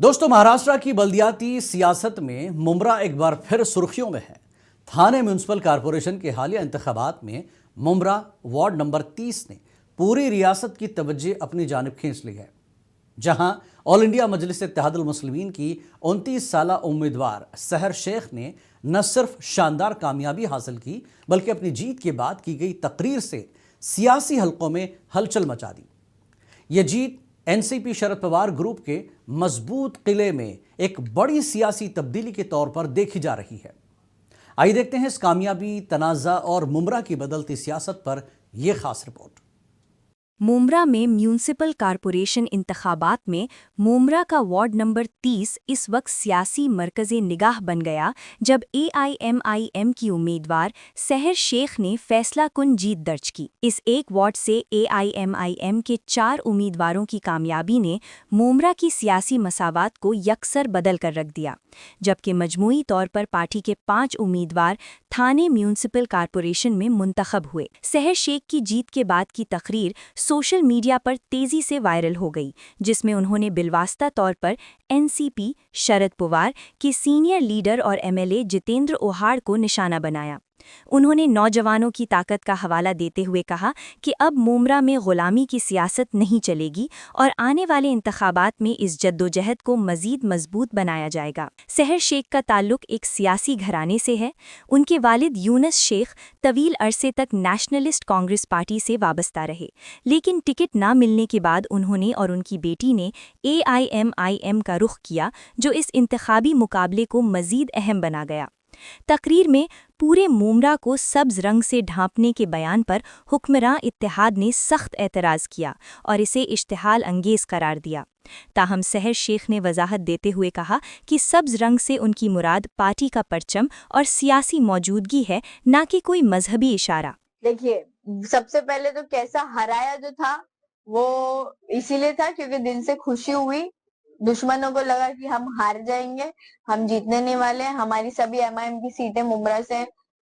दोस्तों, महाराष्ट्र की बल्दियाती सियासत में मुमरा एक बार फिर सुर्खियों में है। थाने म्यूनिसिपल कॉरपोरेशन के हालिया इंतखाबात में मुमरा वार्ड नंबर 30 ने पूरी रियासत की तवज्जो अपनी जानिब खींच ली है, जहां ऑल इंडिया मजलिस इत्तेहादुल मुस्लिमीन की 29 साला उम्मीदवार सहर शेख ने न सिर्फ शानदार कामयाबी हासिल की, बल्कि अपनी जीत के बाद की गई तकरीर से सियासी हलकों में हलचल मचा दी। यह जीत एनसीपी शरद पवार ग्रुप के मजबूत किले में एक बड़ी सियासी तब्दीली के तौर पर देखी जा रही है। आइए देखते हैं इस कामयाबी, तनाज़ा और मुमरा की बदलती सियासत पर यह खास रिपोर्ट। मुमरा में म्यूनिसिपल कॉरपोरेशन इंतखाबात में मुमरा का वार्ड नंबर 30 इस वक्त सियासी मरकज़े निगाह बन गया, जब AIMIM की उम्मीदवार सहर शेख ने फैसला कुन जीत दर्ज की। इस एक वार्ड से AIMIM के 4 उम्मीदवारों की कामयाबी ने मुमरा की सियासी मसावात को यकसर बदल कर रख दिया, जबकि मजमूई तौर पर पार्टी के 5 उम्मीदवार थाने म्यूनिसिपल कॉरपोरेशन में मुंतखब हुए। सहर शेख की जीत के बाद की तकरीर सोशल मीडिया पर तेजी से वायरल हो गई, जिसमें उन्होंने बिलवास्ता तौर पर एनसीपी शरद पवार के सीनियर लीडर और MLA जितेंद्र ओहाड़ को निशाना बनाया। उन्होंने नौजवानों की ताकत का हवाला देते हुए कहा कि अब मुमरा में गुलामी की सियासत नहीं चलेगी और आने वाले इंतखाबात में इस जद्दोजहद को मजीद मजबूत बनाया जाएगा। सहर शेख का ताल्लुक एक सियासी घराने से है। उनके वालिद यूनुस शेख तवील अरसे तक नेशनलिस्ट कांग्रेस पार्टी से वाबस्ता रहे, लेकिन टिकट न मिलने के बाद उन्होंने और उनकी बेटी ने AIMIM का रुख किया, जो इस इंतखाबी मुकाबले को मजीद अहम बना गया। तकरीर में पूरे मुमरा को सब्ज रंग से ढांपने के बयान पर हुक्मरान इत्तेहाद ने सख्त एतराज़ किया और इसे इश्तिहाल अंगेज करार दिया। ताहम सहर शेख ने वजाहत देते हुए कहा कि सब्ज रंग से उनकी मुराद पार्टी का परचम और सियासी मौजूदगी है, न कि कोई मजहबी इशारा। देखिए, सबसे पहले तो कैसा हराया जो था वो इसीलिए था क्योंकि दिल से खुशी हुई। दुश्मनों को लगा कि हम हार जाएंगे, हम जीतने नहीं वाले, हमारी सभी MIM की सीटें मुमरा से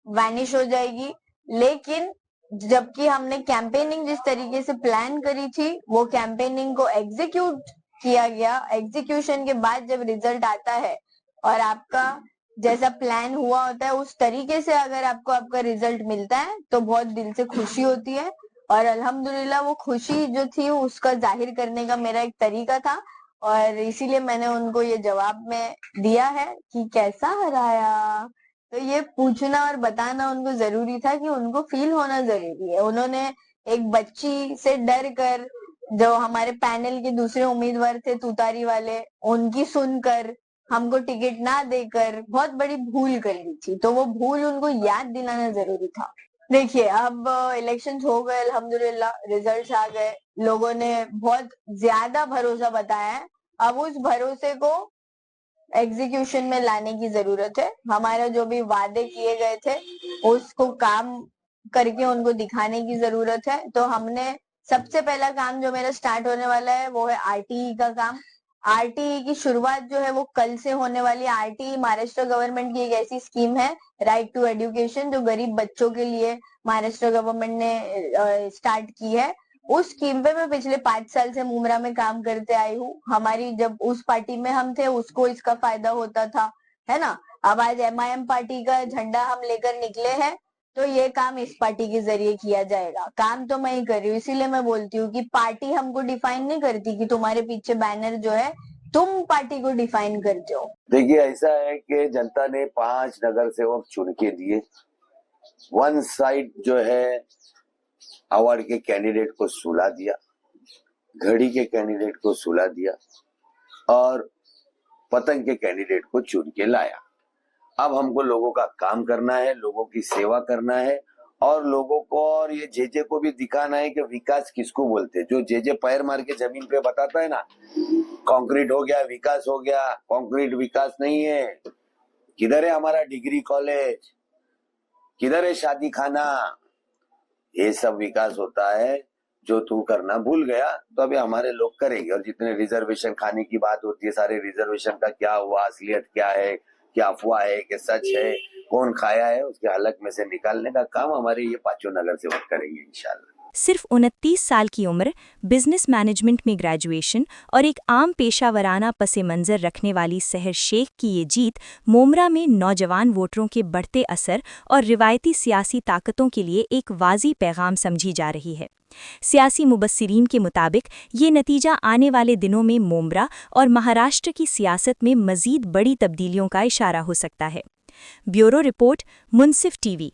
वैनिश हो जाएगी। लेकिन जबकि हमने कैंपेनिंग जिस तरीके से प्लान करी थी, वो कैंपेनिंग को एग्जीक्यूट किया गया। एग्जीक्यूशन के बाद जब रिजल्ट आता है और आपका जैसा प्लान हुआ होता है उस तरीके से अगर आपको आपका रिजल्ट मिलता है तो बहुत दिल से खुशी होती है। और अल्हम्दुलिल्लाह वो खुशी जो थी उसका जाहिर करने का मेरा एक तरीका था और इसीलिए मैंने उनको ये जवाब में दिया है कि कैसा हराया। तो ये पूछना और बताना उनको जरूरी था कि उनको फील होना जरूरी है। उन्होंने एक बच्ची से डर कर, जो हमारे पैनल के दूसरे उम्मीदवार थे तुतारी वाले, उनकी सुनकर हमको टिकट ना देकर बहुत बड़ी भूल कर ली थी, तो वो भूल उनको याद दिलाना जरूरी था। देखिए, अब इलेक्शंस हो गए, अल्हम्दुलिल्लाह रिजल्ट्स आ गए, लोगों ने बहुत ज्यादा भरोसा बताया है। अब उस भरोसे को एग्जीक्यूशन में लाने की जरूरत है। हमारे जो भी वादे किए गए थे उसको काम करके उनको दिखाने की जरूरत है। तो हमने सबसे पहला काम जो मेरा स्टार्ट होने वाला है वो है RTE का काम। RTE की शुरुआत जो है वो कल से होने वाली है। RTE महाराष्ट्र गवर्नमेंट की एक ऐसी स्कीम है, राइट टू एजुकेशन, जो गरीब बच्चों के लिए महाराष्ट्र गवर्नमेंट ने स्टार्ट की है। उस स्कीम पे मैं पिछले 5 साल से मुमरा में काम करते आई हूँ। हमारी जब उस पार्टी में हम थे उसको इसका फायदा होता था, है ना। अब आज MIM पार्टी का झंडा हम लेकर निकले हैं तो ये काम इस पार्टी के जरिए किया जाएगा। काम तो मैं ही कर रही हूँ, इसीलिए मैं बोलती हूँ कि पार्टी हमको डिफाइन नहीं करती कि तुम्हारे पीछे बैनर जो है तुम पार्टी को डिफाइन करते हो। देखिए, ऐसा है कि जनता ने 5 नगर सेवक चुन के दिए। वन साइड जो है अवार्ड के कैंडिडेट को सुला दिया, घड़ी के कैंडिडेट को सुला दिया और पतंग के कैंडिडेट को चुन के लाया। अब हमको लोगों का काम करना है, लोगों की सेवा करना है और लोगों को और ये जेजे को भी दिखाना है कि विकास किसको बोलते हैं। जो जेजे पैर मार के जमीन पे बताता है ना, कंक्रीट हो गया विकास हो गया, कंक्रीट विकास नहीं है। किधर है हमारा डिग्री कॉलेज, किधर है शादी खाना, ये सब विकास होता है जो तू करना भूल गया। तो अभी हमारे लोग करेंगे। और जितने रिजर्वेशन खाने की बात होती है, सारे रिजर्वेशन का क्या हुआ, असलियत क्या है, क्या अफवाह है कि सच है, कौन खाया है, उसके हलक में से निकालने का काम हमारे ये 5 नगर सेवक करेंगे इंशाल्लाह। सिर्फ 29 साल की उम्र, बिजनेस मैनेजमेंट में ग्रेजुएशन और एक आम पेशावराना पसे मंजर रखने वाली सहर शेख की ये जीत मोमरा में नौजवान वोटरों के बढ़ते असर और रिवायती सियासी ताकतों के लिए एक वाज़ी पैगाम समझी जा रही है। सियासी मुबस्सिरीन के मुताबिक ये नतीजा आने वाले दिनों में मोमरा और महाराष्ट्र की सियासत में मज़ीद बड़ी तब्दीलियों का इशारा हो सकता है। ब्यूरो रिपोर्ट, मुंसिफ टीवी।